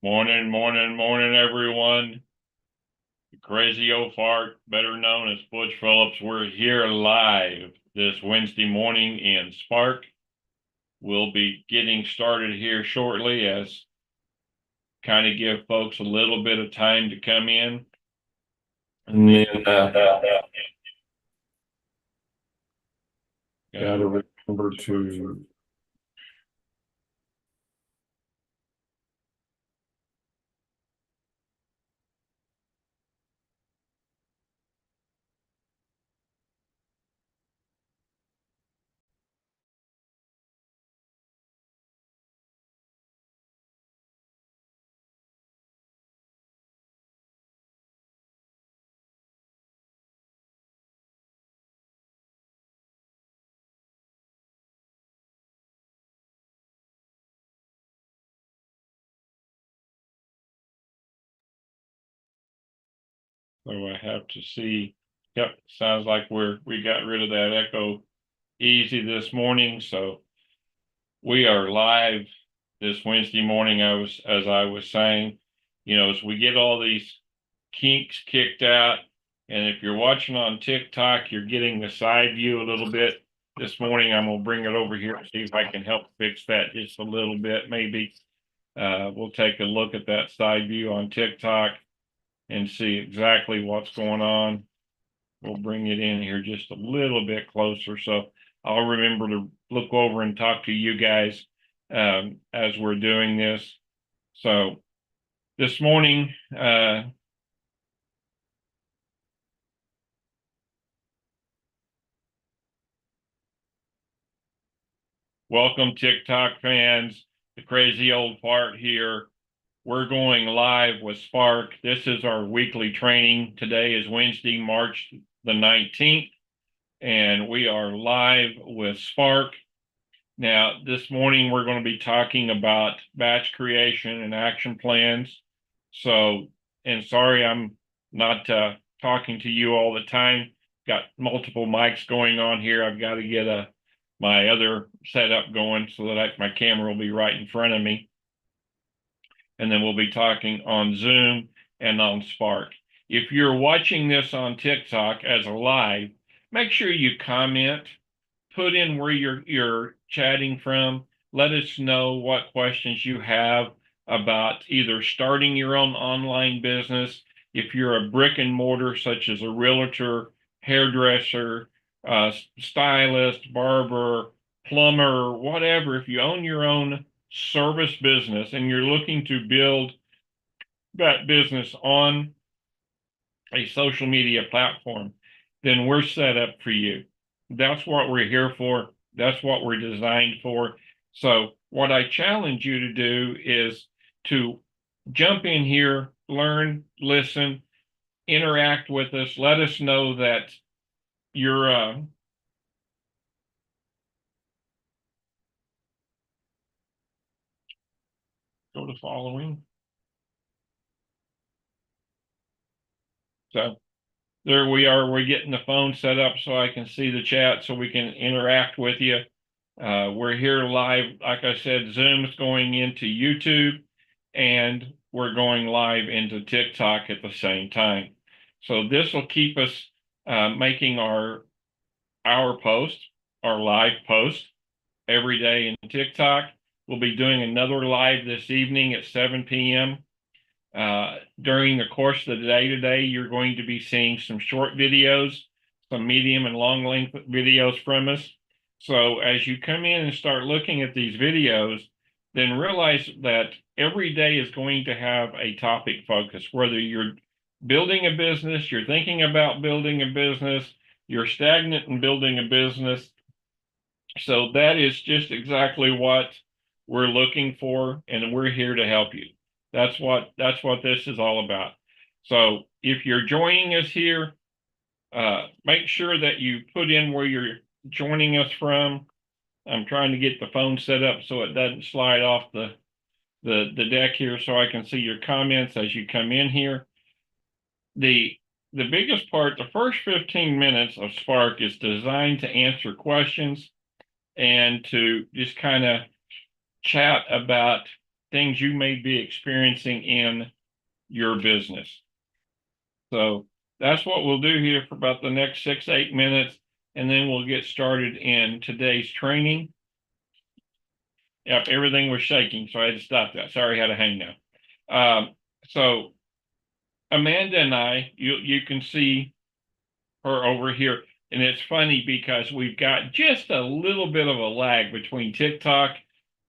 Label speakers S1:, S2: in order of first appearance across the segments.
S1: Morning, morning, morning, everyone. The crazy old fart, better known as Butch Phillips. We're here live this Wednesday morning in S.P.A.R.K. We'll be getting started here shortly as kind of give folks a little bit of time to come in. And then
S2: Gotta remember to
S1: so I have to see. Yep, sounds like we got rid of that echo easy this morning. So we are live this Wednesday morning. As I was saying, as we get all these kinks kicked out, and if you're watching on TikTok, you're getting the side view a little bit. This morning, I'm gonna bring it over here and see if I can help fix that just a little bit. Maybe we'll take a look at that side view on TikTok and see exactly what's going on. We'll bring it in here just a little bit closer. So I'll remember to look over and talk to you guys as we're doing this. So this morning, welcome TikTok fans, the crazy old part here. We're going live with S.P.A.R.K. This is our weekly training. Today is Wednesday, March the 19th, and we are live with S.P.A.R.K. Now, this morning we're going to be talking about batch creation and action plans. So, and sorry, I'm not talking to you all the time. Got multiple mics going on here. I've got to get my other setup going so that my camera will be right in front of me. And then we'll be talking on Zoom and on S.P.A.R.K. If you're watching this on TikTok as a live, make sure you comment, put in where you're chatting from. Let us know what questions you have about either starting your own online business, if you're a brick and mortar, such as a realtor, hairdresser, stylist, barber, plumber, whatever. If you own your own service business and you're looking to build that business on a social media platform, then we're set up for you. That's what we're here for. That's what we're designed for. So, what I challenge you to do is to jump in here, learn, listen, interact with us. Let us know that you're go to following. So there we are. We're getting the phone set up so I can see the chat so we can interact with you. We're here live. Like I said, Zoom's going into YouTube and we're going live into TikTok at the same time. So this will keep us making our post, our live post every day in TikTok. We'll be doing another live this evening at 7 p.m. During the course of the day today, you're going to be seeing some short videos, some medium and long length videos from us. So as you come in and start looking at these videos, then realize that every day is going to have a topic focus, whether you're building a business, you're thinking about building a business, you're stagnant in building a business. So that is just exactly what we're looking for, and we're here to help you. That's what this is all about. So if you're joining us here, make sure that you put in where you're joining us from. I'm trying to get the phone set up so it doesn't slide off the deck here, so I can see your comments as you come in here. The biggest part, the first 15 minutes of S.P.A.R.K. is designed to answer questions and to just kind of chat about things you may be experiencing in your business. So that's what we'll do here for about the next 6-8 minutes, and then we'll get started in today's training. Yep, everything was shaking, so I had to stop that. Sorry, I had to hang now. So Amanda and I, you can see her over here, and it's funny because we've got just a little bit of a lag between TikTok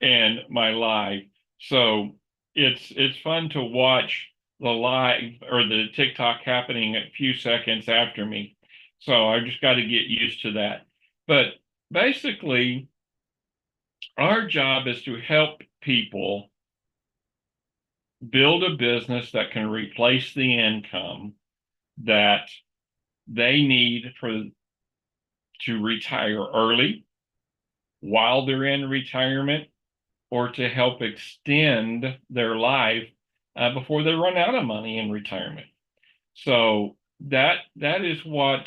S1: and my live. So it's fun to watch the live or the TikTok happening a few seconds after me. So I just got to get used to that. But basically, our job is to help people build a business that can replace the income that they need to retire early, while they're in retirement, or to help extend their life before they run out of money in retirement. So that is what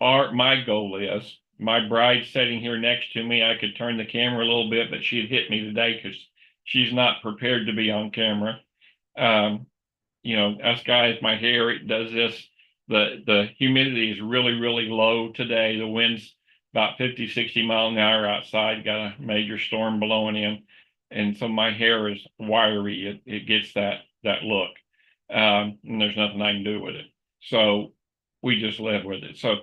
S1: my goal is. My bride's sitting here next to me. I could turn the camera a little bit, but she'd hit me today because she's not prepared to be on camera. Us guys, my hair, it does this. The humidity is really, really low today. The wind's about 50, 60 miles an hour outside, got a major storm blowing in. And so my hair is wiry. It gets that look. And there's nothing I can do with it. So we just live with it. So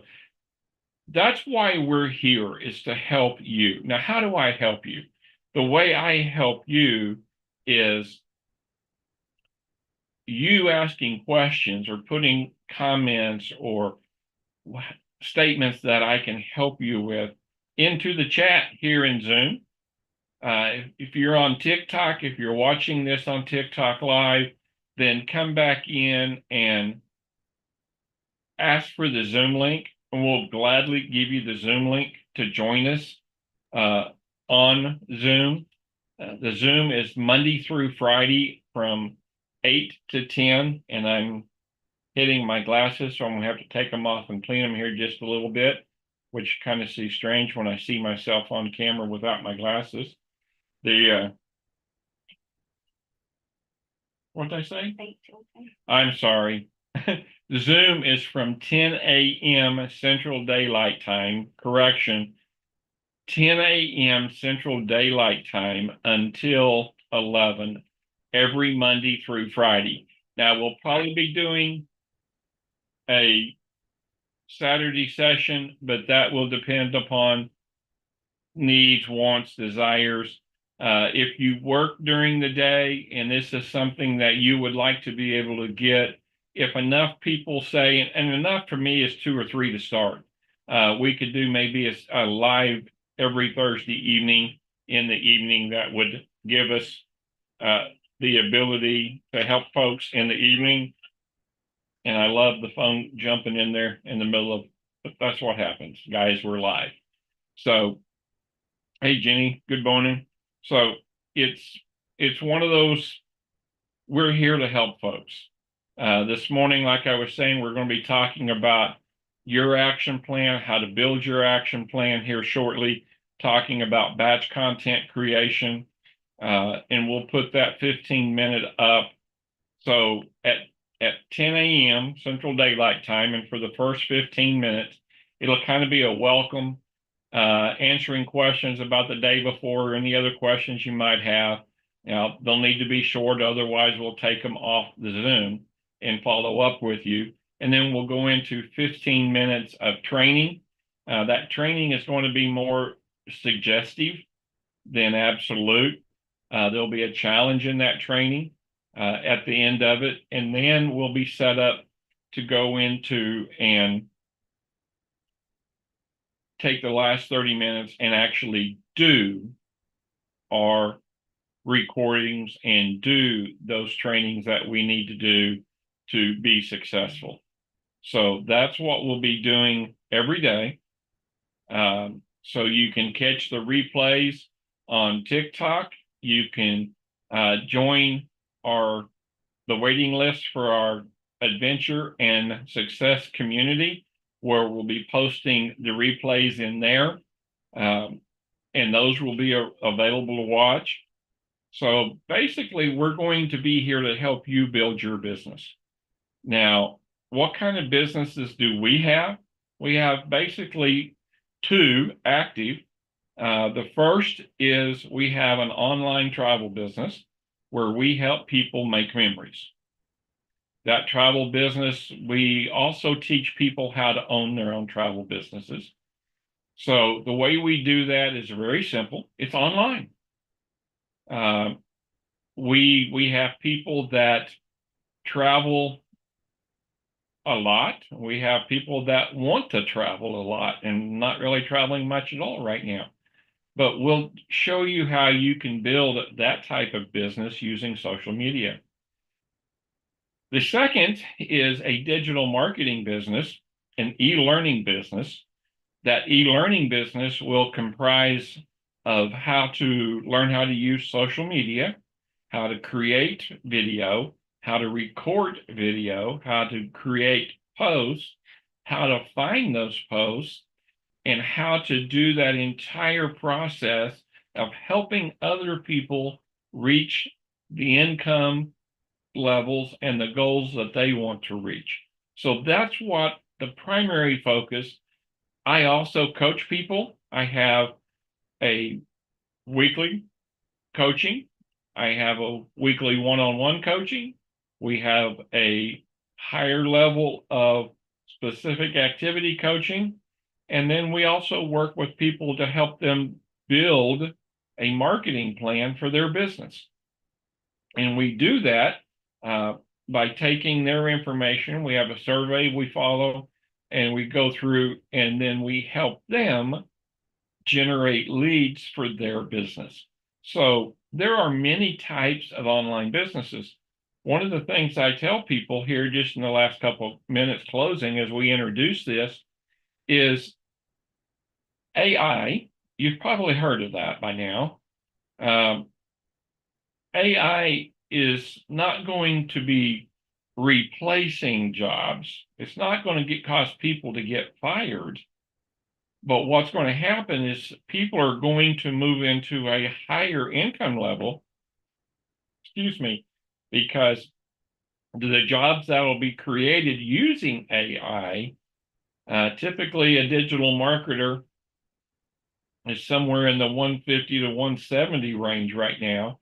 S1: that's why we're here, is to help you. Now, how do I help you? The way I help you is you asking questions or putting comments or statements that I can help you with into the chat here in Zoom. If you're on TikTok, if you're watching this on TikTok live, then come back in and ask for the Zoom link, and we'll gladly give you the Zoom link to join us on Zoom. The Zoom is Monday through Friday from 8 to 10, and I'm hitting my glasses, so I'm gonna have to take them off and clean them here just a little bit, which kind of seems strange when I see myself on camera without my glasses. What did I say? I'm sorry. The Zoom is from 10 a.m. Central Daylight Time, correction, 10 a.m. Central Daylight Time until 11, every Monday through Friday. Now, we'll probably be doing a Saturday session, but that will depend upon needs, wants, desires. If you work during the day and this is something that you would like to be able to get, if enough people say, and enough for me is 2 or 3 to start, we could do maybe a live every Thursday evening in the evening. That would give us the ability to help folks in the evening. And I love the phone jumping in there in the middle of, but that's what happens, guys, we're live. So, hey, Jenny, good morning. So it's one of those, we're here to help folks. This morning, like I was saying, we're going to be talking about your action plan, how to build your action plan here shortly, talking about batch content creation, and we'll put that 15-minute up. So at 10 a.m. Central Daylight Time, and for the first 15 minutes, it'll kind of be a welcome, answering questions about the day before or any other questions you might have. Now, they'll need to be short, otherwise we'll take them off the Zoom and follow up with you. And then we'll go into 15 minutes of training. That training is going to be more suggestive than absolute. There'll be a challenge in that training at the end of it, and then we'll be set up to go into and take the last 30 minutes and actually do our recordings and do those trainings that we need to do to be successful. So that's what we'll be doing every day. So you can catch the replays on TikTok. You can join the waiting list for our adventure and success community, where we'll be posting the replays in there. And those will be available to watch. So basically, we're going to be here to help you build your business. Now, what kind of businesses do we have? We have basically two active. The first is we have an online travel business where we help people make memories. That travel business, we also teach people how to own their own travel businesses. So the way we do that is very simple. It's online. Uh, we have people that travel a lot. We have people that want to travel a lot and not really traveling much at all right now. But we'll show you how you can build that type of business using social media. The second is a digital marketing business, an e-learning business. That e-learning business will comprise of how to learn how to use social media, how to create video, how to record video, how to create posts, how to find those posts, and how to do that entire process of helping other people reach the income levels and the goals that they want to reach. So that's what the primary focus. I also coach people. I have a weekly coaching. I have a weekly one-on-one coaching. We have a higher level of specific activity coaching. And then we also work with people to help them build a marketing plan for their business. And we do that by taking their information. We have a survey we follow, and we go through, and then we help them generate leads for their business. So there are many types of online businesses. One of the things I tell people here just in the last couple of minutes closing as we introduce this is AI. You've probably heard of that by now. AI is not going to be replacing jobs. It's not going to cause people to get fired. But what's going to happen is people are going to move into a higher income level, excuse me, because the jobs that will be created using AI, typically a digital marketer is somewhere in the 150 to 170 range right now.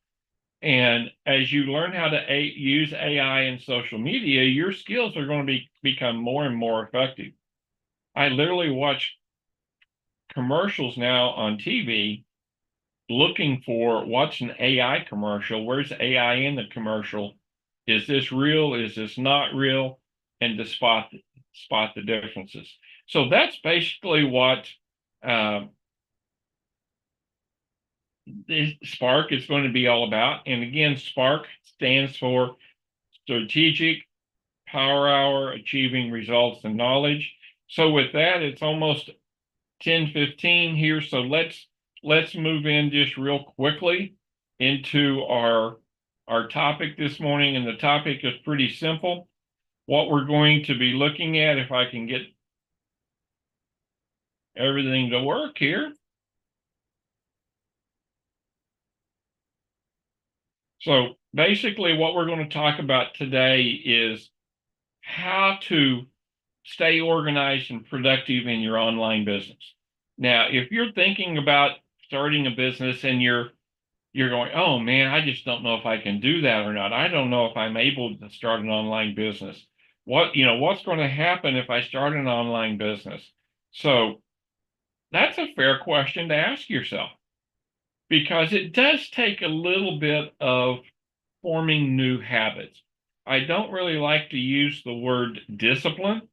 S1: And as you learn how to use AI and social media, your skills are going to become more and more effective. I literally watch commercials now on TV looking for what's an AI commercial, where's AI in the commercial, is this real, is this not real, and to spot the differences. So that's basically what S.P.A.R.K is going to be all about. And again, S.P.A.R.K stands for Strategic Power Hour, Achieving Results and Knowledge. So with that, it's almost 10:15 here. So let's move in just real quickly into our topic this morning. And the topic is pretty simple. What we're going to be looking at, if I can get everything to work here. So basically what we're going to talk about today is how to stay organized and productive in your online business. Now, if you're thinking about starting a business and you're going, oh man, I just don't know if I can do that or not. I don't know if I'm able to start an online business. What's going to happen if I start an online business? So that's a fair question to ask yourself, because it does take a little bit of forming new habits. I don't really like to use the word discipline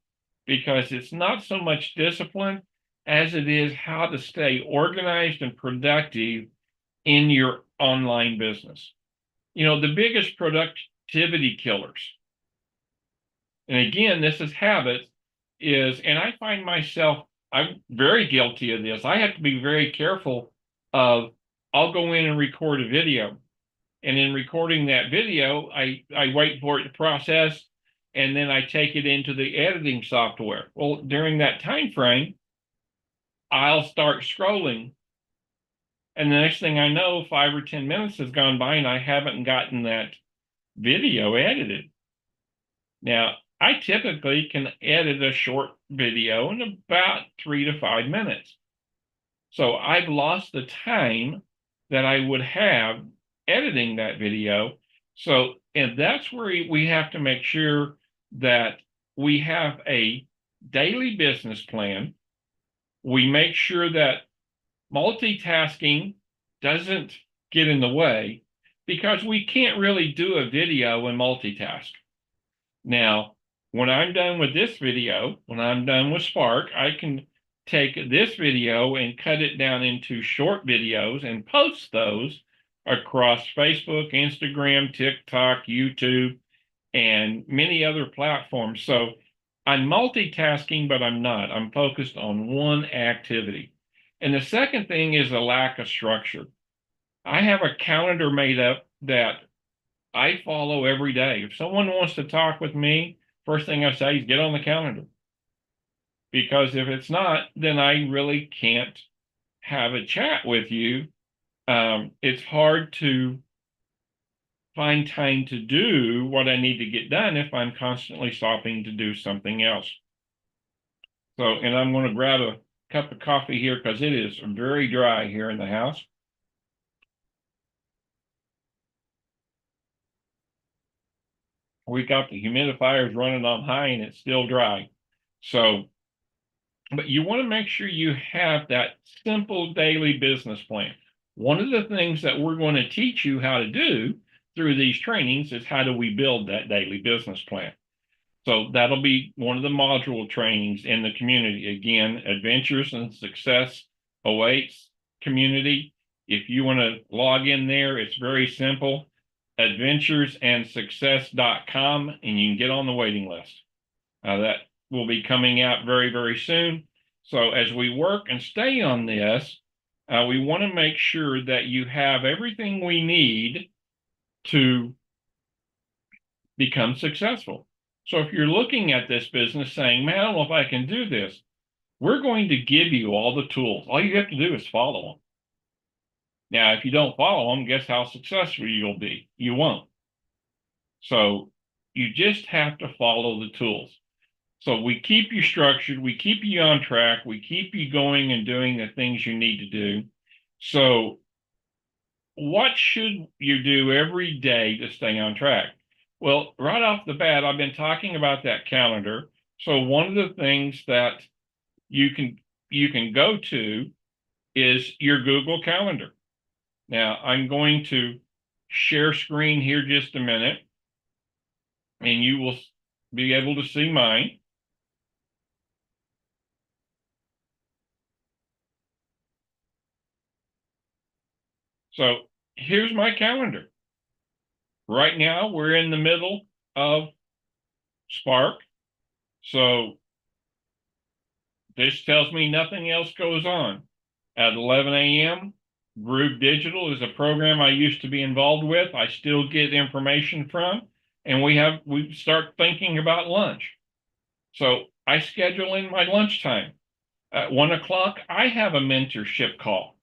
S1: because it's not so much discipline as it is how to stay organized and productive in your online business. The biggest productivity killers, and again, this is habits, and I find myself, I'm very guilty of this. I have to be very careful of, I'll go in and record a video. And in recording that video, I wait for it to process, and then I take it into the editing software. Well, during that time frame, I'll start scrolling And the next thing I know, 5 or 10 minutes has gone by and I haven't gotten that video edited. Now, I typically can edit a short video in about 3 to 5 minutes. So I've lost the time that I would have editing that video. So, and that's where we have to make sure that we have a daily business plan. We make sure that multitasking doesn't get in the way, because we can't really do a video and multitask. Now, when I'm done with this video, when I'm done with S.P.A.R.K, I can take this video and cut it down into short videos and post those across Facebook, Instagram, TikTok, YouTube, and many other platforms. So I'm multitasking, but I'm not. I'm focused on one activity. And the second thing is a lack of structure. I have a calendar made up that I follow every day. If someone wants to talk with me, first thing I say is get on the calendar. Because if it's not, then I really can't have a chat with you. It's hard to find time to do what I need to get done if I'm constantly stopping to do something else. So, and I'm going to grab a cup of coffee here because it is very dry here in the house. We got the humidifiers running on high and it's still dry. So, but you want to make sure you have that simple daily business plan. One of the things that we're going to teach you how to do through these trainings is how do we build that daily business plan. So that'll be one of the module trainings in the community. Again, Adventures and Success Awaits community. If you want to log in there, it's very simple. adventuresandsuccess.com, and you can get on the waiting list. That will be coming out very, very soon. So as we work and stay on this, we want to make sure that you have everything we need to become successful. So if you're looking at this business saying, man, I don't know if I can do this, we're going to give you all the tools. All you have to do is follow them. Now, if you don't follow them, guess how successful you'll be? You won't. So you just have to follow the tools. So we keep you structured, we keep you on track, we keep you going and doing the things you need to do. So what should you do every day to stay on track? Well, right off the bat, I've been talking about that calendar. So one of the things that you can go to is your Google Calendar. Now, I'm going to share screen here just a minute, and you will be able to see mine. So here's my calendar. Right now, we're in the middle of S.P.A.R.K. So this tells me nothing else goes on. At 11 a.m., Group Digital is a program I used to be involved with. I still get information from, and we start thinking about lunch. So I schedule in my lunchtime. At 1 o'clock, I have a mentorship call.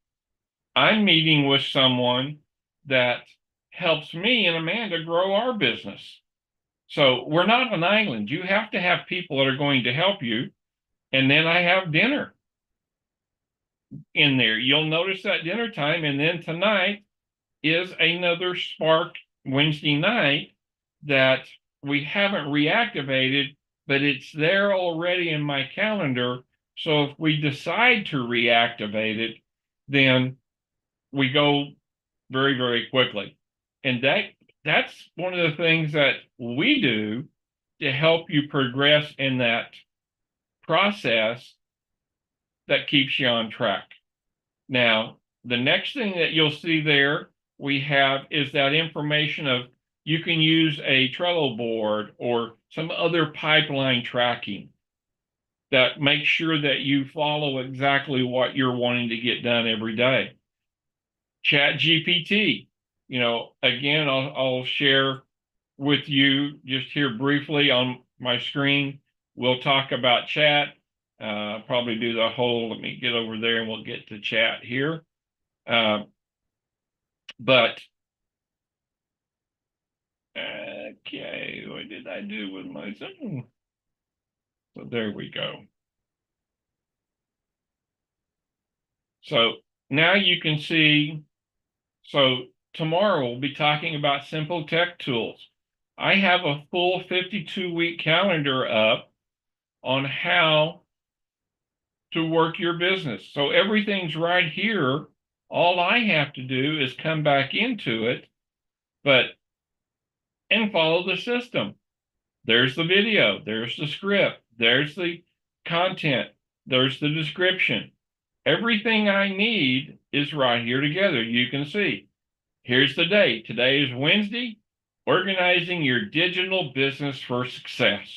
S1: I'm meeting with someone that helps me and Amanda grow our business. So we're not an island. You have to have people that are going to help you. And then I have dinner in there. You'll notice that dinner time. And then tonight is another S.P.A.R.K Wednesday night that we haven't reactivated, but it's there already in my calendar. So if we decide to reactivate it, then we go very, very quickly. And that's one of the things that we do to help you progress in that process that keeps you on track. Now, the next thing that you'll see there we have is that information of you can use a Trello board or some other pipeline tracking that makes sure that you follow exactly what you're wanting to get done every day. Chat GPT, again, I'll share with you just here briefly on my screen. We'll talk about chat. Probably do the whole, let me get over there and we'll get to chat here. But okay, what did I do with my Zoom? So there we go. So now you can see, so tomorrow we'll be talking about simple tech tools. I have a full 52-week calendar up on how to work your business. So everything's right here. All I have to do is come back into it, and follow the system. There's the video, there's the script, there's the content, there's the description. Everything I need is right here together. You can see. Here's the date. Today is Wednesday, organizing your digital business for success.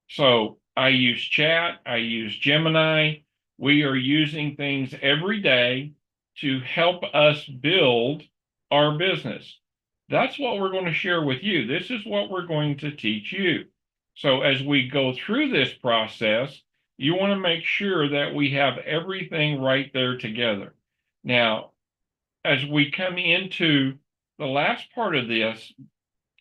S1: So I use chat, I use Gemini. We are using things every day to help us build our business. That's what we're going to share with you. This is what we're going to teach you. So as we go through this process, you want to make sure that we have everything right there together. Now, as we come into the last part of this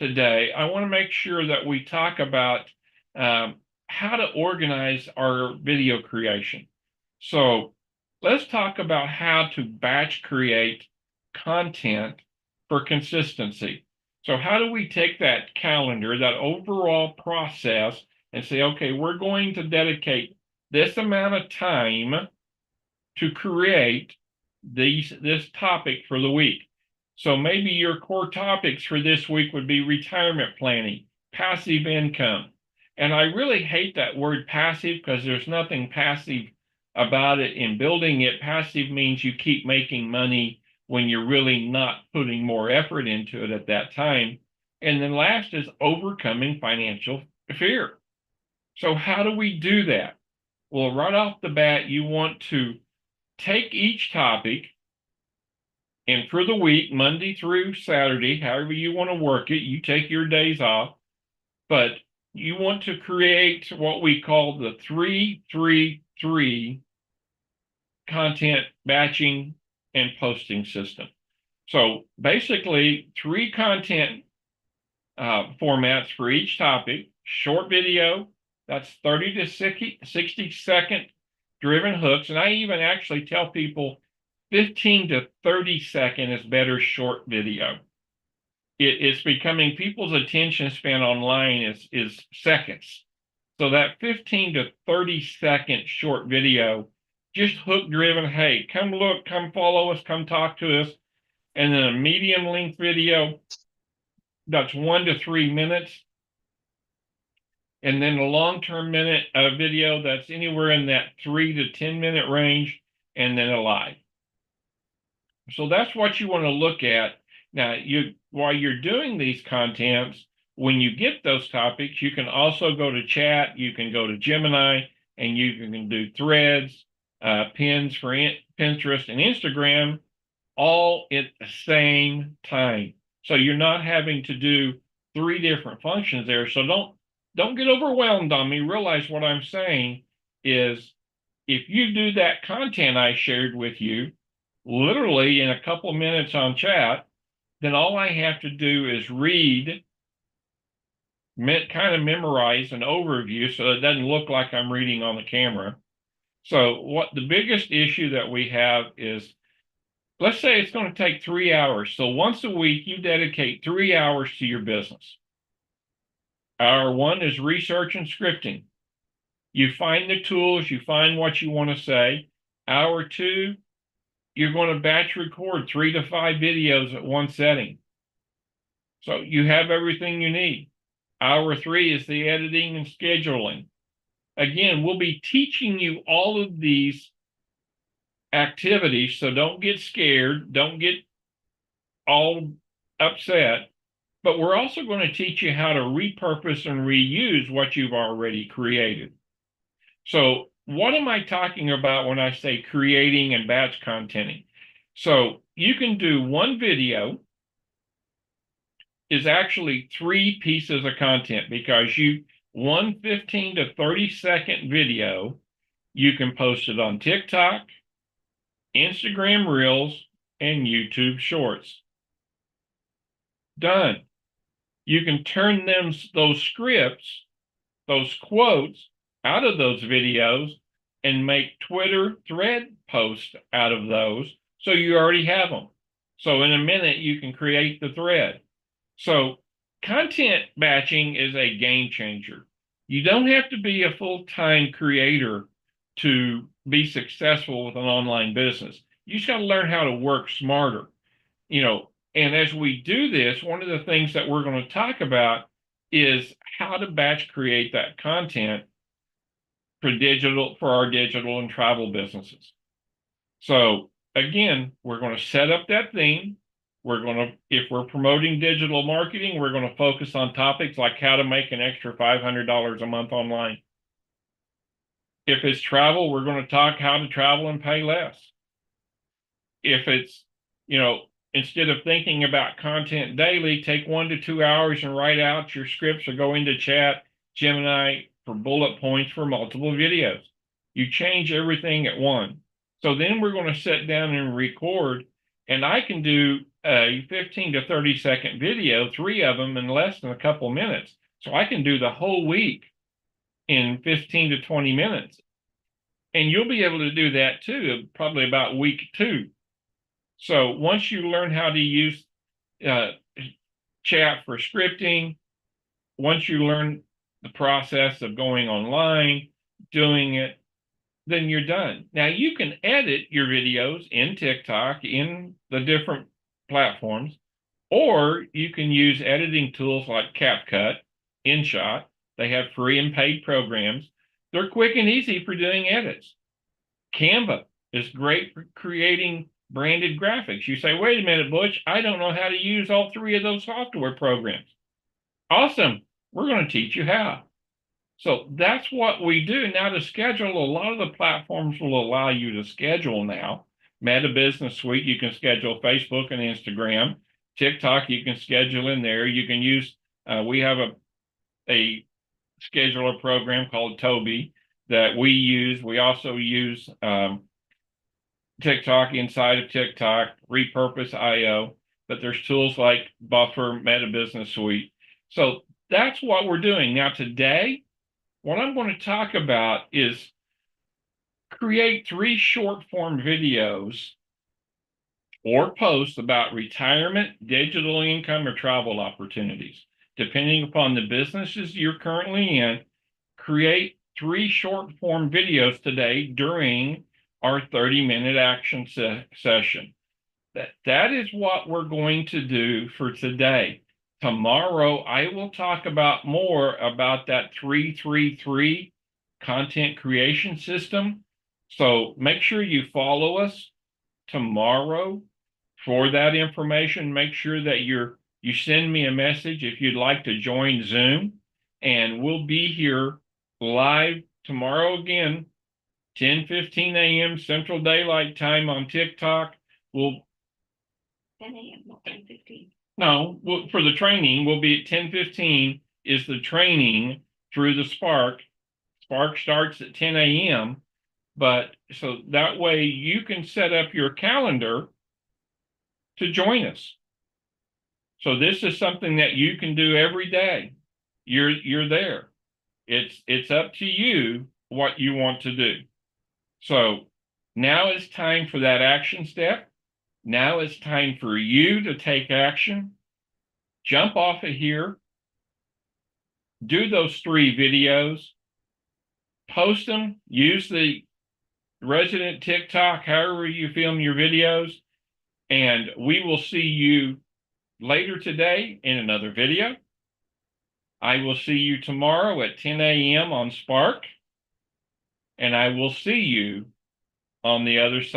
S1: today, I want to make sure that we talk about how to organize our video creation. So let's talk about how to batch create content for consistency. So how do we take that calendar, that overall process, and say, okay, we're going to dedicate this amount of time to create this topic for the week. So maybe your core topics for this week would be retirement planning, passive income. And I really hate that word passive because there's nothing passive about it in building it. Passive means you keep making money when you're really not putting more effort into it at that time. And then last is overcoming financial fear. So how do we do that? Well, right off the bat, you want to take each topic, and for the week, Monday through Saturday, however you want to work it, you take your days off, but you want to create what we call the 3-3-3 content batching and posting system. So basically, 3 content formats for each topic: short video, that's 30 to 60-second driven hooks. And I even actually tell people 15 to 30 second is better short video. It's becoming people's attention span online is seconds. So that 15 to 30 second short video, just hook driven, hey, come look, come follow us, come talk to us. And then a medium length video, that's 1 to 3 minutes. And then a long-term video that's anywhere in that 3 to 10 minute range, and then a live. So that's what you want to look at. Now, while you're doing these contents, when you get those topics, you can also go to chat, you can go to Gemini, and you can do threads, pins for Pinterest and Instagram, all at the same time. So you're not having to do 3 different functions there. So don't get overwhelmed on me. Realize what I'm saying is, if you do that content I shared with you, literally in a couple minutes on chat, then all I have to do is read, kind of memorize an overview so it doesn't look like I'm reading on the camera. So what the biggest issue that we have is, let's say it's going to take 3 hours. So once a week, you dedicate 3 hours to your business. Hour 1 is research and scripting. You find the tools, you find what you want to say. Hour 2, you're going to batch record 3 to 5 videos at one setting. So you have everything you need. Hour 3 is the editing and scheduling. Again, we'll be teaching you all of these activities, so don't get scared, don't get all upset. But we're also going to teach you how to repurpose and reuse what you've already created. So what am I talking about when I say creating and batch contenting? So you can do one video is actually 3 pieces of content, because one 15 to 30 second video, you can post it on TikTok, Instagram Reels, and YouTube Shorts. Done. You can turn those scripts, those quotes out of those videos and make Twitter thread posts out of those. So you already have them. So in a minute, you can create the thread. So content batching is a game changer. You don't have to be a full-time creator to be successful with an online business. You just got to learn how to work smarter. And as we do this, one of the things that we're going to talk about is how to batch create that content for our digital and travel businesses. So again, we're going to set up that theme. If we're promoting digital marketing, we're going to focus on topics like how to make an extra $500 a month online. If it's travel, we're going to talk how to travel and pay less. If it's, instead of thinking about content daily, take 1 to 2 hours and write out your scripts or go into chat Gemini for bullet points for multiple videos. You change everything at one. So then we're going to sit down and record, and I can do a 15 to 30-second video, 3 of them in less than a couple minutes. So I can do the whole week in 15 to 20 minutes. And you'll be able to do that too, probably about week 2. So once you learn how to use chat for scripting, once you learn the process of going online, doing it, then you're done. Now you can edit your videos in TikTok, in the different platforms, or you can use editing tools like CapCut, InShot. They have free and paid programs. They're quick and easy for doing edits. Canva is great for creating branded graphics. You say, wait a minute, Butch, I don't know how to use all 3 of those software programs. Awesome. We're going to teach you how. So that's what we do. Now to schedule, a lot of the platforms will allow you to schedule now. Meta Business Suite, you can schedule Facebook and Instagram. TikTok, you can schedule in there. You can use, we have a scheduler program called Toby that we use. We also use TikTok inside of TikTok, Repurpose IO, but there's tools like Buffer, Meta Business Suite. So that's what we're doing. Now today, what I'm going to talk about is create 3 short form videos or posts about retirement, digital income, or travel opportunities. Depending upon the businesses you're currently in, create 3 short form videos today during our 30-minute action session. That is what we're going to do for today. Tomorrow, I will talk about more about that 3-3-3 content creation system. So make sure you follow us tomorrow for that information. Make sure that you send me a message if you'd like to join Zoom, and we'll be here live tomorrow again, 10:15 a.m. Central Daylight Time on TikTok.
S3: 10 a.m., not 10:15.
S1: No, for the training, we'll be at 10:15 is the training through the S.P.A.R.K. S.P.A.R.K. starts at 10 a.m. But so that way you can set up your calendar to join us. So this is something that you can do every day. You're there. It's up to you what you want to do. So now it's time for that action step. Now it's time for you to take action. Jump off of here. Do those 3 videos. Post them. Use the resident TikTok, however you film your videos. And we will see you later today in another video. I will see you tomorrow at 10 a.m. on S.P.A.R.K. And I will see you on the other side.